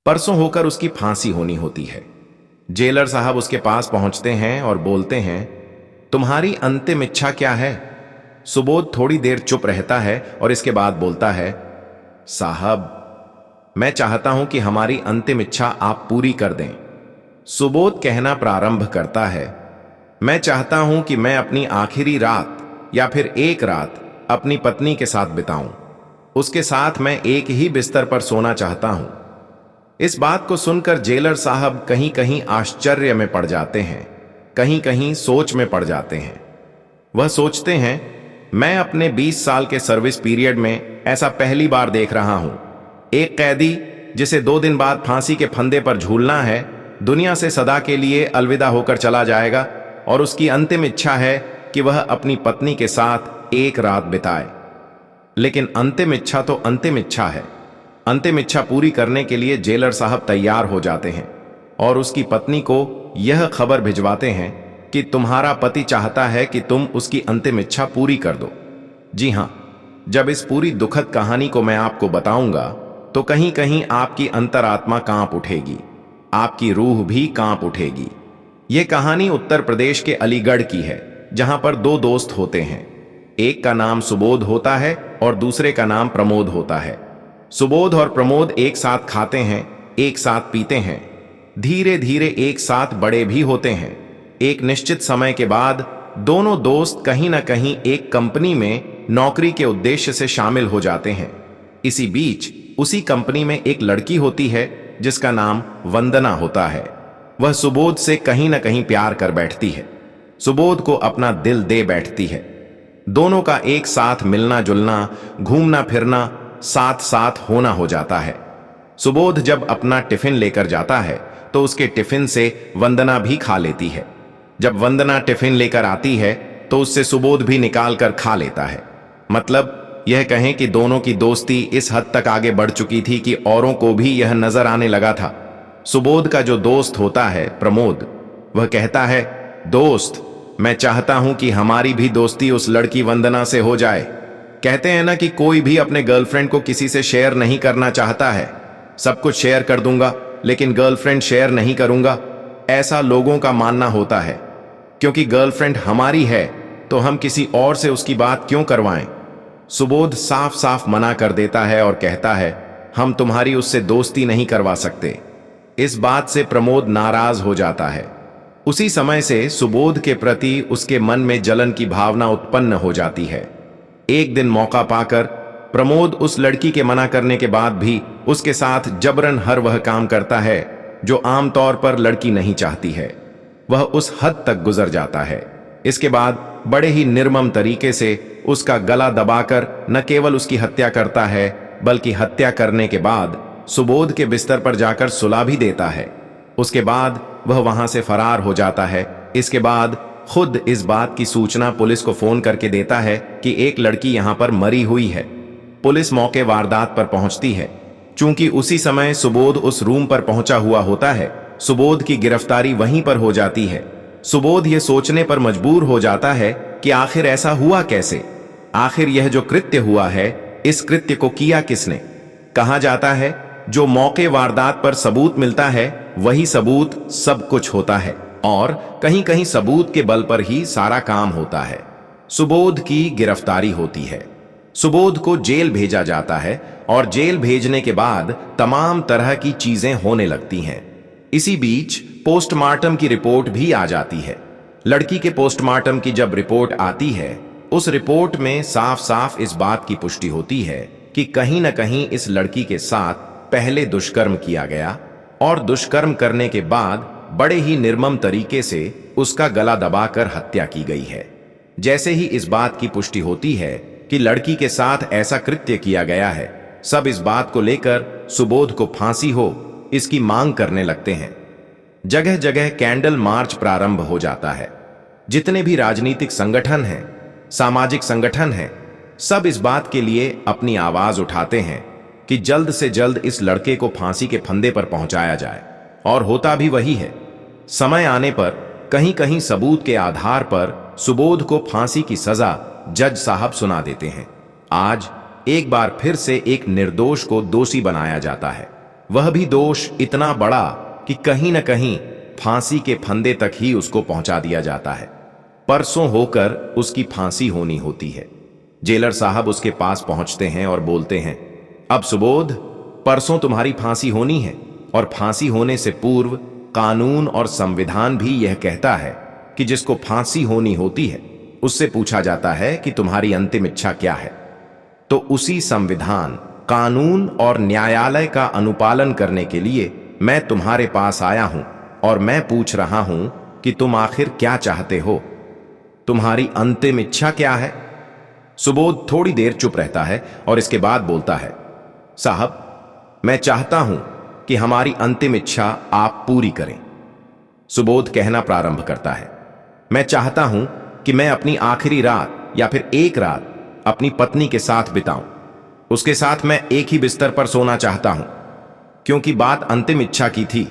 परसों होकर उसकी फांसी होनी होती है। जेलर साहब उसके पास पहुंचते हैं और बोलते हैं, तुम्हारी अंतिम इच्छा क्या है? सुबोध थोड़ी देर चुप रहता है और इसके बाद बोलता है, साहब, मैं चाहता हूं कि हमारी अंतिम इच्छा आप पूरी कर दें। सुबोध कहना प्रारंभ करता है, मैं चाहता हूं कि मैं अपनी आखिरी रात या फिर एक रात अपनी पत्नी के साथ बिताऊं। उसके साथ मैं एक ही बिस्तर पर सोना चाहता हूं। इस बात को सुनकर जेलर साहब कहीं कहीं आश्चर्य में पड़ जाते हैं, कहीं कहीं सोच में पड़ जाते हैं। वह सोचते हैं, मैं अपने 20 साल के सर्विस पीरियड में ऐसा पहली बार देख रहा हूं। एक कैदी जिसे 2 दिन बाद फांसी के फंदे पर झूलना है, दुनिया से सदा के लिए अलविदा होकर चला जाएगा और उसकी अंतिम इच्छा है कि वह अपनी पत्नी के साथ एक रात बिताए। लेकिन अंतिम इच्छा तो अंतिम इच्छा है। अंतिम इच्छा पूरी करने के लिए जेलर साहब तैयार हो जाते हैं और उसकी पत्नी को यह खबर भिजवाते हैं कि तुम्हारा पति चाहता है कि तुम उसकी अंतिम इच्छा पूरी कर दो। जी हां, जब इस पूरी दुखद कहानी को मैं आपको बताऊंगा तो कहीं कहीं आपकी अंतरात्मा कांप उठेगी, आपकी रूह भी कांप उठेगी। यह कहानी उत्तर प्रदेश के अलीगढ़ की है, जहां पर 2 दोस्त होते हैं। एक का नाम सुबोध होता है और दूसरे का नाम प्रमोद होता है। सुबोध और प्रमोद एक साथ खाते हैं, एक साथ पीते हैं, धीरे धीरे एक साथ बड़े भी होते हैं। एक निश्चित समय के बाद दोनों दोस्त कहीं ना कहीं एक कंपनी में नौकरी के उद्देश्य से शामिल हो जाते हैं। इसी बीच उसी कंपनी में एक लड़की होती है जिसका नाम वंदना होता है। वह सुबोध से कहीं ना कहीं प्यार कर बैठती है, सुबोध को अपना दिल दे बैठती है। दोनों का एक साथ मिलना जुलना, घूमना फिरना, साथ साथ होना हो जाता है। सुबोध जब अपना टिफिन लेकर जाता है तो उसके टिफिन से वंदना भी खा लेती है। जब वंदना टिफिन लेकर आती है तो उससे सुबोध भी निकाल कर खा लेता है। मतलब यह कहें कि दोनों की दोस्ती इस हद तक आगे बढ़ चुकी थी कि औरों को भी यह नजर आने लगा था। सुबोध का जो दोस्त होता है प्रमोद, वह कहता है, दोस्त, मैं चाहता हूं कि हमारी भी दोस्ती उस लड़की वंदना से हो जाए। कहते हैं ना कि कोई भी अपने गर्लफ्रेंड को किसी से शेयर नहीं करना चाहता है। सब कुछ शेयर कर दूंगा लेकिन गर्लफ्रेंड शेयर नहीं करूंगा, ऐसा लोगों का मानना होता है। क्योंकि गर्लफ्रेंड हमारी है तो हम किसी और से उसकी बात क्यों करवाएं। सुबोध साफ साफ मना कर देता है और कहता है, हम तुम्हारी उससे दोस्ती नहीं करवा सकते। इस बात से प्रमोद नाराज हो जाता है। उसी समय से सुबोध के प्रति उसके मन में जलन की भावना उत्पन्न हो जाती है। एक दिन मौका पाकर प्रमोद उस लड़की के मना करने के बाद भी उसके साथ जबरन हर वह काम करता है जो आमतौर पर लड़की नहीं चाहती है। वह उस हद तक गुजर जाता है। इसके बाद बड़े ही निर्मम तरीके से उसका गला दबाकर न केवल उसकी हत्या करता है बल्कि हत्या करने के बाद सुबोध के बिस्तर पर जाकर सुला भी देता है। उसके बाद वह वहां से फरार हो जाता है। इसके बाद खुद इस बात की सूचना पुलिस को फोन करके देता है कि एक लड़की यहां पर मरी हुई है। पुलिस मौके वारदात पर पहुंचती है। चूंकि उसी समय सुबोध उस रूम पर पहुंचा हुआ होता है, सुबोध की गिरफ्तारी वहीं पर हो जाती है। सुबोध यह सोचने पर मजबूर हो जाता है कि आखिर ऐसा हुआ कैसे, आखिर यह जो कृत्य हुआ है, इस कृत्य को किया किसने। कहा जाता है जो मौके वारदात पर सबूत मिलता है वही सबूत सब कुछ होता है और कहीं कहीं सबूत के बल पर ही सारा काम होता है। सुबोध की गिरफ्तारी होती है। सुबोध को जेल भेजा जाता है और जेल भेजने के बाद तमाम तरह की चीजें होने लगती हैं। इसी बीच पोस्टमार्टम की रिपोर्ट भी आ जाती है। लड़की के पोस्टमार्टम की जब रिपोर्ट आती है, उस रिपोर्ट में साफ साफ इस बात की पुष्टि होती है कि कहीं न कहीं इस लड़की के साथ पहले दुष्कर्म किया गया और दुष्कर्म करने के बाद बड़े ही निर्मम तरीके से उसका गला दबाकर हत्या की गई है। जैसे ही इस बात की पुष्टि होती है कि लड़की के साथ ऐसा कृत्य किया गया है, सब इस बात को लेकर सुबोध को फांसी हो इसकी मांग करने लगते हैं। जगह जगह कैंडल मार्च प्रारंभ हो जाता है। जितने भी राजनीतिक संगठन हैं, सामाजिक संगठन हैं, सब इस बात के लिए अपनी आवाज उठाते हैं कि जल्द से जल्द इस लड़के को फांसी के फंदे पर पहुंचाया जाए। और होता भी वही है। समय आने पर कहीं कहीं सबूत के आधार पर सुबोध को फांसी की सजा जज साहब सुना देते हैं। आज एक बार फिर से एक निर्दोष को दोषी बनाया जाता है। वह भी दोष इतना बड़ा कि कहीं न कहीं फांसी के फंदे तक ही उसको पहुंचा दिया जाता है। परसों होकर उसकी फांसी होनी होती है। जेलर साहब उसके पास पहुंचते हैं और बोलते हैं, अब सुबोध, परसों तुम्हारी फांसी होनी है और फांसी होने से पूर्व कानून और संविधान भी यह कहता है कि जिसको फांसी होनी होती है उससे पूछा जाता है कि तुम्हारी अंतिम इच्छा क्या है। तो उसी संविधान, कानून और न्यायालय का अनुपालन करने के लिए मैं तुम्हारे पास आया हूं और मैं पूछ रहा हूं कि तुम आखिर क्या चाहते हो? तुम्हारी अंतिम इच्छा क्या है? सुबोध थोड़ी देर चुप रहता है और इसके बाद बोलता है, साहब, मैं चाहता हूं कि हमारी अंतिम इच्छा आप पूरी करें। सुबोध कहना प्रारंभ करता है, मैं चाहता हूं कि मैं अपनी आखिरी रात या फिर एक रात अपनी पत्नी के साथ बिताऊं। उसके साथ मैं एक ही बिस्तर पर सोना चाहता हूं, क्योंकि बात अंतिम इच्छा की थी।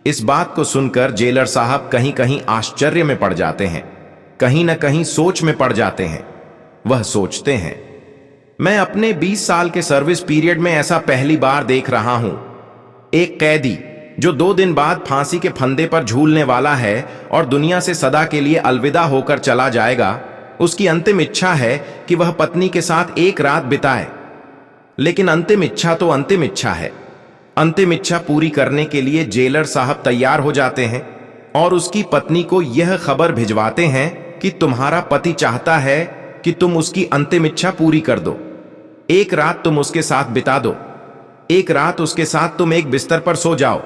इस बात को सुनकर जेलर साहब कहीं कहीं आश्चर्य में पड़ जाते हैं, कहीं न कहीं सोच में पड़ जाते हैं। वह सोचते हैं, मैं अपने 20 साल के सर्विस पीरियड में ऐसा पहली बार देख रहा हूं। एक कैदी जो 2 दिन बाद फांसी के फंदे पर झूलने वाला है और दुनिया से सदा के लिए अलविदा होकर चला जाएगा, उसकी अंतिम इच्छा है कि वह पत्नी के साथ एक रात बिताए। लेकिन अंतिम इच्छा तो अंतिम इच्छा है। अंतिम इच्छा पूरी करने के लिए जेलर साहब तैयार हो जाते हैं और उसकी पत्नी को यह खबर भिजवाते हैं कि तुम्हारा पति चाहता है कि तुम उसकी अंतिम इच्छा पूरी कर दो। एक रात तुम उसके साथ बिता दो, एक रात उसके साथ तुम एक बिस्तर पर सो जाओ।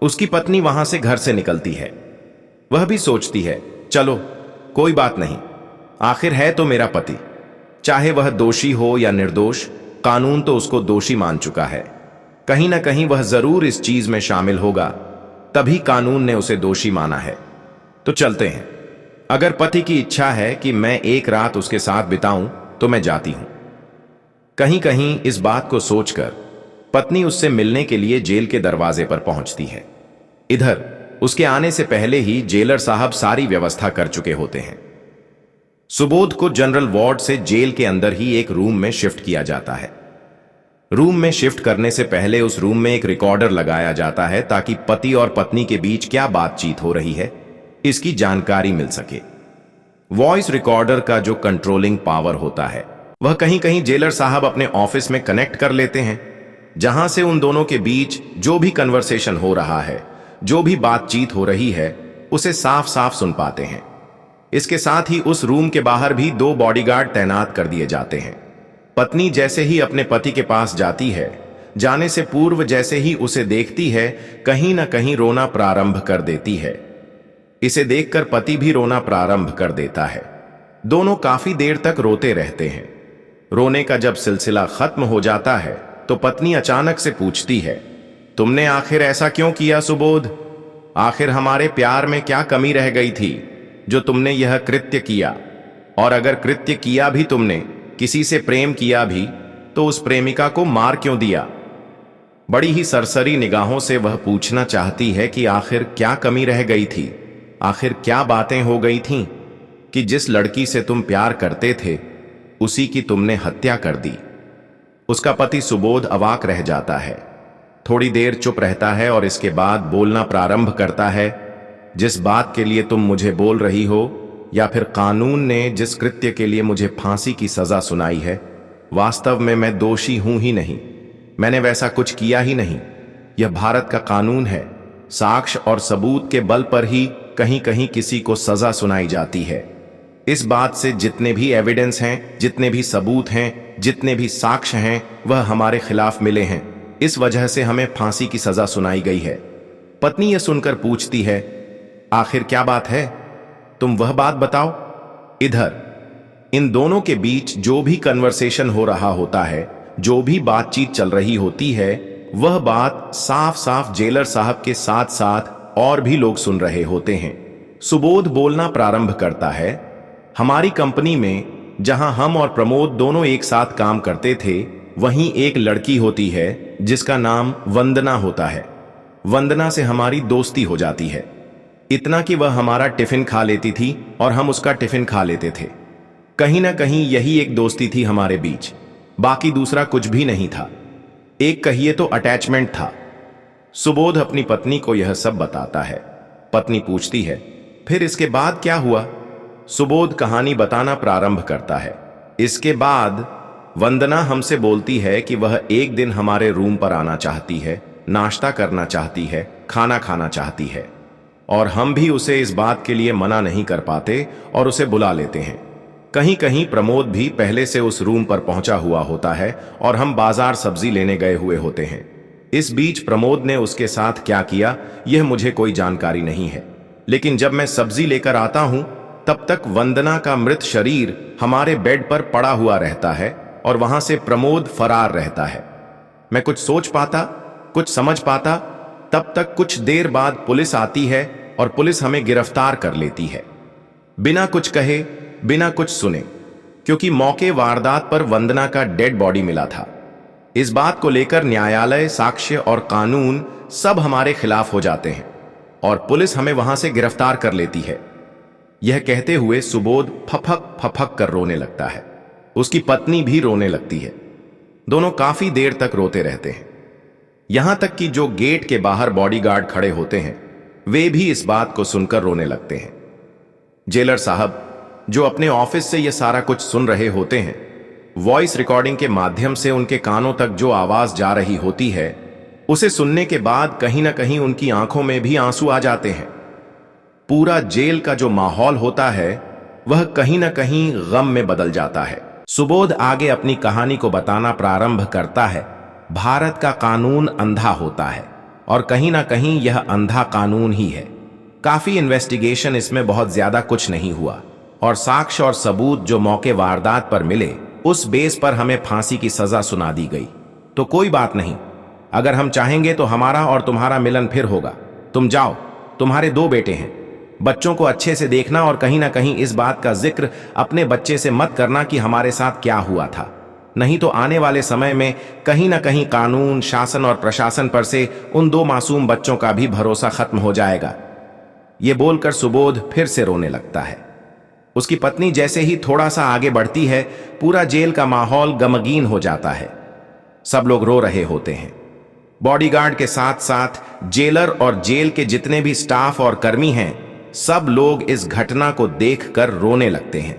उसकी पत्नी वहां से घर से निकलती है। वह भी सोचती है, चलो कोई बात नहीं, आखिर है तो मेरा पति। चाहे वह दोषी हो या निर्दोष, कानून तो उसको दोषी मान चुका है। कहीं ना कहीं वह जरूर इस चीज में शामिल होगा, तभी कानून ने उसे दोषी माना है। तो चलते हैं। अगर पति की इच्छा है कि मैं एक रात उसके साथ बिताऊं तो मैं जाती हूं। कहीं कहीं इस बात को सोचकर पत्नी उससे मिलने के लिए जेल के दरवाजे पर पहुंचती है। इधर उसके आने से पहले ही जेलर साहब सारी व्यवस्था कर चुके होते हैं। सुबोध को जनरल वार्ड से जेल के अंदर ही एक रूम में शिफ्ट किया जाता है। रूम में शिफ्ट करने से पहले उस रूम में एक रिकॉर्डर लगाया जाता है ताकि पति और पत्नी के बीच क्या बातचीत हो रही है इसकी जानकारी मिल सके। वॉइस रिकॉर्डर का जो कंट्रोलिंग पावर होता है वह कहीं कहीं जेलर साहब अपने ऑफिस में कनेक्ट कर लेते हैं, जहां से उन दोनों के बीच जो भी कन्वर्सेशन हो रहा है, जो भी बातचीत हो रही है, उसे साफ साफ सुन पाते हैं। इसके साथ ही उस रूम के बाहर भी 2 बॉडीगार्ड तैनात कर दिए जाते हैं। पत्नी जैसे ही अपने पति के पास जाती है, जाने से पूर्व जैसे ही उसे देखती है, कहीं ना कहीं रोना प्रारंभ कर देती है। इसे देखकर पति भी रोना प्रारंभ कर देता है। दोनों काफी देर तक रोते रहते हैं। रोने का जब सिलसिला खत्म हो जाता है तो पत्नी अचानक से पूछती है, तुमने आखिर ऐसा क्यों किया सुबोध? आखिर हमारे प्यार में क्या कमी रह गई थी जो तुमने यह कृत्य किया? और अगर कृत्य किया भी तुमने, किसी से प्रेम किया भी, तो उस प्रेमिका को मार क्यों दिया? बड़ी ही सरसरी निगाहों से वह पूछना चाहती है कि आखिर क्या कमी रह गई थी, आखिर क्या बातें हो गई थीं कि जिस लड़की से तुम प्यार करते थे उसी की तुमने हत्या कर दी। उसका पति सुबोध अवाक रह जाता है, थोड़ी देर चुप रहता है और इसके बाद बोलना प्रारंभ करता है, जिस बात के लिए तुम मुझे बोल रही हो या फिर कानून ने जिस कृत्य के लिए मुझे फांसी की सजा सुनाई है, वास्तव में मैं दोषी हूं ही नहीं। मैंने वैसा कुछ किया ही नहीं। यह भारत का कानून है। साक्ष्य और सबूत के बल पर ही कहीं कहीं किसी को सजा सुनाई जाती है। इस बात से जितने भी एविडेंस हैं, जितने भी सबूत हैं, जितने भी साक्ष्य हैं, वह हमारे खिलाफ मिले हैं। इस वजह से हमें फांसी की सजा सुनाई गई है। पत्नी यह सुनकर पूछती है, आखिर क्या बात है? तुम वह बात बताओ। इधर इन दोनों के बीच जो भी कन्वर्सेशन हो रहा होता है, जो भी बातचीत चल रही होती है, वह बात साफ साफ जेलर साहब के साथ साथ और भी लोग सुन रहे होते हैं। सुबोध बोलना प्रारंभ करता है, हमारी कंपनी में जहां हम और प्रमोद दोनों एक साथ काम करते थे, वहीं एक लड़की होती है जिसका नाम वंदना होता है। वंदना से हमारी दोस्ती हो जाती है, इतना कि वह हमारा टिफिन खा लेती थी और हम उसका टिफिन खा लेते थे। कहीं ना कहीं यही एक दोस्ती थी हमारे बीच, बाकी दूसरा कुछ भी नहीं था। एक कहिए तो अटैचमेंट था। सुबोध अपनी पत्नी को यह सब बताता है। पत्नी पूछती है, फिर इसके बाद क्या हुआ? सुबोध कहानी बताना प्रारंभ करता है। इसके बाद वंदना हमसे बोलती है कि वह एक दिन हमारे रूम पर आना चाहती है, नाश्ता करना चाहती है, खाना खाना चाहती है, और हम भी उसे इस बात के लिए मना नहीं कर पाते और उसे बुला लेते हैं। कहीं कहीं प्रमोद भी पहले से उस रूम पर पहुंचा हुआ होता है और हम बाजार सब्जी लेने गए हुए होते हैं। इस बीच प्रमोद ने उसके साथ क्या किया यह मुझे कोई जानकारी नहीं है, लेकिन जब मैं सब्जी लेकर आता हूं तब तक वंदना का मृत शरीर हमारे बेड पर पड़ा हुआ रहता है और वहां से प्रमोद फरार रहता है। मैं कुछ सोच पाता, कुछ समझ पाता, तब तक कुछ देर बाद पुलिस आती है और पुलिस हमें गिरफ्तार कर लेती है, बिना कुछ कहे, बिना कुछ सुने, क्योंकि मौके वारदात पर वंदना का डेड बॉडी मिला था। इस बात को लेकर न्यायालय, साक्ष्य और कानून सब हमारे खिलाफ हो जाते हैं और पुलिस हमें वहां से गिरफ्तार कर लेती है। यह कहते हुए सुबोध फफक फफक कर रोने लगता है। उसकी पत्नी भी रोने लगती है। दोनों काफी देर तक रोते रहते हैं। यहां तक कि जो गेट के बाहर बॉडीगार्ड खड़े होते हैं वे भी इस बात को सुनकर रोने लगते हैं। जेलर साहब, जो अपने ऑफिस से यह सारा कुछ सुन रहे होते हैं, वॉइस रिकॉर्डिंग के माध्यम से उनके कानों तक जो आवाज जा रही होती है उसे सुनने के बाद कहीं ना कहीं उनकी आंखों में भी आंसू आ जाते हैं। पूरा जेल का जो माहौल होता है वह कहीं ना कहीं गम में बदल जाता है। सुबोध आगे अपनी कहानी को बताना प्रारंभ करता है। भारत का कानून अंधा होता है और कहीं ना कहीं यह अंधा कानून ही है। काफी इन्वेस्टिगेशन, इसमें बहुत ज्यादा कुछ नहीं हुआ और साक्ष्य और सबूत जो मौके वारदात पर मिले उस बेस पर हमें फांसी की सजा सुना दी गई। तो कोई बात नहीं, अगर हम चाहेंगे तो हमारा और तुम्हारा मिलन फिर होगा। तुम जाओ, तुम्हारे 2 बेटे हैं, बच्चों को अच्छे से देखना और कहीं ना कहीं इस बात का जिक्र अपने बच्चे से मत करना कि हमारे साथ क्या हुआ था, नहीं तो आने वाले समय में कहीं ना कहीं कानून, शासन और प्रशासन पर से उन 2 मासूम बच्चों का भी भरोसा खत्म हो जाएगा। ये बोलकर सुबोध फिर से रोने लगता है। उसकी पत्नी जैसे ही थोड़ा सा आगे बढ़ती है पूरा जेल का माहौल गमगीन हो जाता है। सब लोग रो रहे होते हैं। बॉडीगार्ड के साथ साथ जेलर और जेल के जितने भी स्टाफ और कर्मी हैं सब लोग इस घटना को देखकर रोने लगते हैं।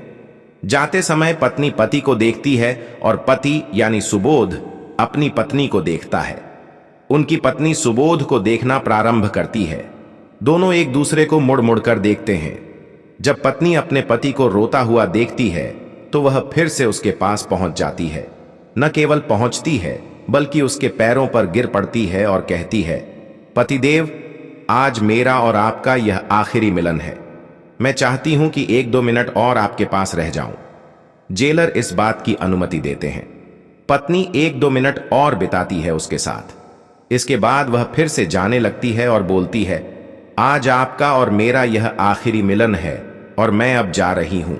जाते समय पत्नी पति को देखती है और पति यानी सुबोध अपनी पत्नी को देखता है। उनकी पत्नी सुबोध को देखना प्रारंभ करती है। दोनों एक दूसरे को मुड़ मुड़ कर देखते हैं। जब पत्नी अपने पति को रोता हुआ देखती है तो वह फिर से उसके पास पहुंच जाती है। न केवल पहुंचती है बल्कि उसके पैरों पर गिर पड़ती है और कहती है, पतिदेव, आज मेरा और आपका यह आखिरी मिलन है। मैं चाहती हूं कि 1-2 मिनट और आपके पास रह जाऊं। जेलर इस बात की अनुमति देते हैं। पत्नी 1-2 मिनट और बिताती है उसके साथ। इसके बाद वह फिर से जाने लगती है और बोलती है, आज आपका और मेरा यह आखिरी मिलन है और मैं अब जा रही हूं।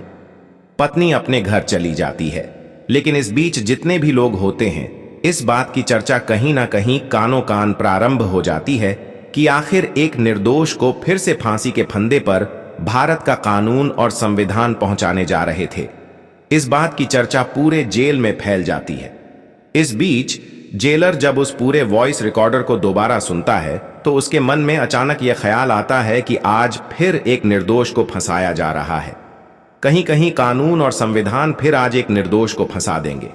पत्नी अपने घर चली जाती है। लेकिन इस बीच जितने भी लोग होते हैं इस बात की चर्चा कहीं ना कहीं कानों कान प्रारंभ हो जाती है कि आखिर एक निर्दोष को फिर से फांसी के फंदे पर भारत का कानून और संविधान पहुंचाने जा रहे थे। इस बात की चर्चा पूरे जेल में फैल जाती है। इस बीच जेलर जब उस पूरे वॉइस रिकॉर्डर को दोबारा सुनता है तो उसके मन में अचानक यह ख्याल आता है कि आज फिर एक निर्दोष को फंसाया जा रहा है। कहीं कहीं कानून और संविधान फिर आज एक निर्दोष को फंसा देंगे।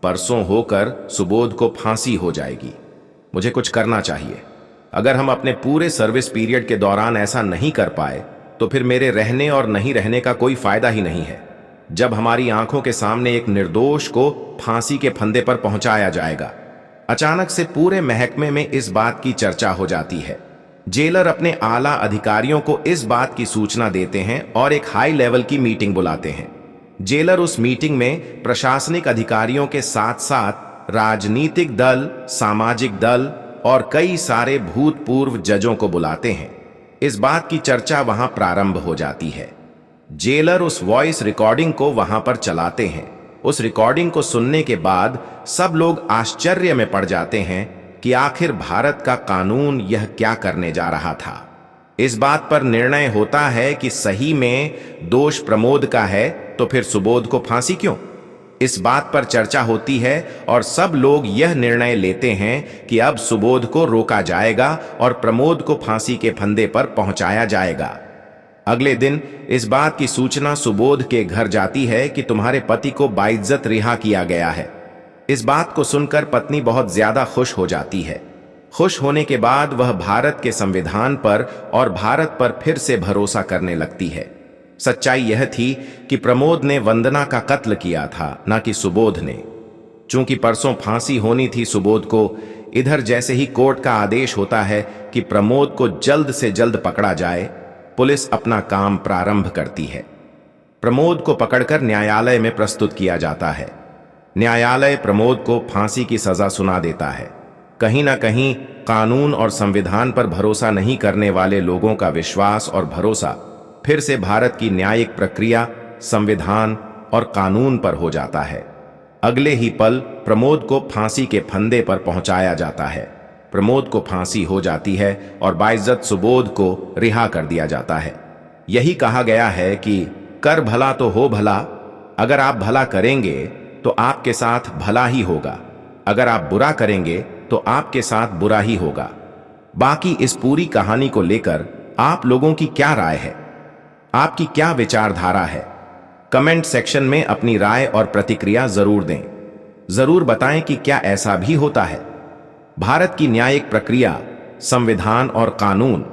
परसों होकर सुबोध को फांसी हो जाएगी। मुझे कुछ करना चाहिए। अगर हम अपने पूरे सर्विस पीरियड के दौरान ऐसा नहीं कर पाए तो फिर मेरे रहने और नहीं रहने का कोई फायदा ही नहीं है। जब हमारी आंखों के सामने एक निर्दोष को फांसी के फंदे पर पहुंचाया जाएगा। अचानक से पूरे महकमे में इस बात की चर्चा हो जाती है। जेलर अपने आला अधिकारियों को इस बात की सूचना देते हैं और एक हाई लेवल की मीटिंग बुलाते हैं। जेलर उस मीटिंग में प्रशासनिक अधिकारियों के साथ साथ राजनीतिक दल, सामाजिक दल और कई सारे भूतपूर्व जजों को बुलाते हैं। इस बात की चर्चा वहां प्रारंभ हो जाती है। जेलर उस वॉइस रिकॉर्डिंग को वहां पर चलाते हैं। उस रिकॉर्डिंग को सुनने के बाद सब लोग आश्चर्य में पड़ जाते हैं कि आखिर भारत का कानून यह क्या करने जा रहा था। इस बात पर निर्णय होता है कि सही में दोष प्रमोद का है तो फिर सुबोध को फांसी क्यों? इस बात पर चर्चा होती है और सब लोग यह निर्णय लेते हैं कि अब सुबोध को रोका जाएगा और प्रमोद को फांसी के फंदे पर पहुंचाया जाएगा। अगले दिन इस बात की सूचना सुबोध के घर जाती है कि तुम्हारे पति को बाइज्जत रिहा किया गया है। इस बात को सुनकर पत्नी बहुत ज्यादा खुश हो जाती है। खुश होने के बाद वह भारत के संविधान पर और भारत पर फिर से भरोसा करने लगती है। सच्चाई यह थी कि प्रमोद ने वंदना का कत्ल किया था, न कि सुबोध ने। चूंकि परसों फांसी होनी थी सुबोध को, इधर जैसे ही कोर्ट का आदेश होता है कि प्रमोद को जल्द से जल्द पकड़ा जाए, पुलिस अपना काम प्रारंभ करती है। प्रमोद को पकड़कर न्यायालय में प्रस्तुत किया जाता है। न्यायालय प्रमोद को फांसी की सजा सुना देता है। कहीं ना कहीं कानून और संविधान पर भरोसा नहीं करने वाले लोगों का विश्वास और भरोसा फिर से भारत की न्यायिक प्रक्रिया, संविधान और कानून पर हो जाता है। अगले ही पल प्रमोद को फांसी के फंदे पर पहुंचाया जाता है। प्रमोद को फांसी हो जाती है और बाइज्जत सुबोध को रिहा कर दिया जाता है। यही कहा गया है कि कर भला तो हो भला, अगर आप भला करेंगे तो आपके साथ भला ही होगा, अगर आप बुरा करेंगे तो आपके साथ बुरा ही होगा। बाकी इस पूरी कहानी को लेकर आप लोगों की क्या राय है? आपकी क्या विचारधारा है? कमेंट सेक्शन में अपनी राय और प्रतिक्रिया जरूर दें। जरूर बताएं कि क्या ऐसा भी होता है? भारत की न्यायिक प्रक्रिया, संविधान और कानून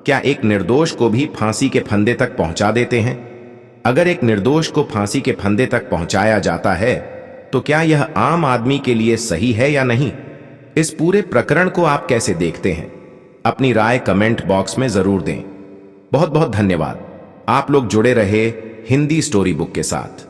क्या एक निर्दोष को भी फांसी के फंदे तक पहुंचा देते हैं? अगर एक निर्दोष को फांसी के फंदे तक पहुंचाया जाता है तो क्या यह आम आदमी के लिए सही है या नहीं? इस पूरे प्रकरण को आप कैसे देखते हैं? अपनी राय कमेंट बॉक्स में जरूर दें। बहुत बहुत धन्यवाद। आप लोग जुड़े रहे हिंदी स्टोरी बुक के साथ।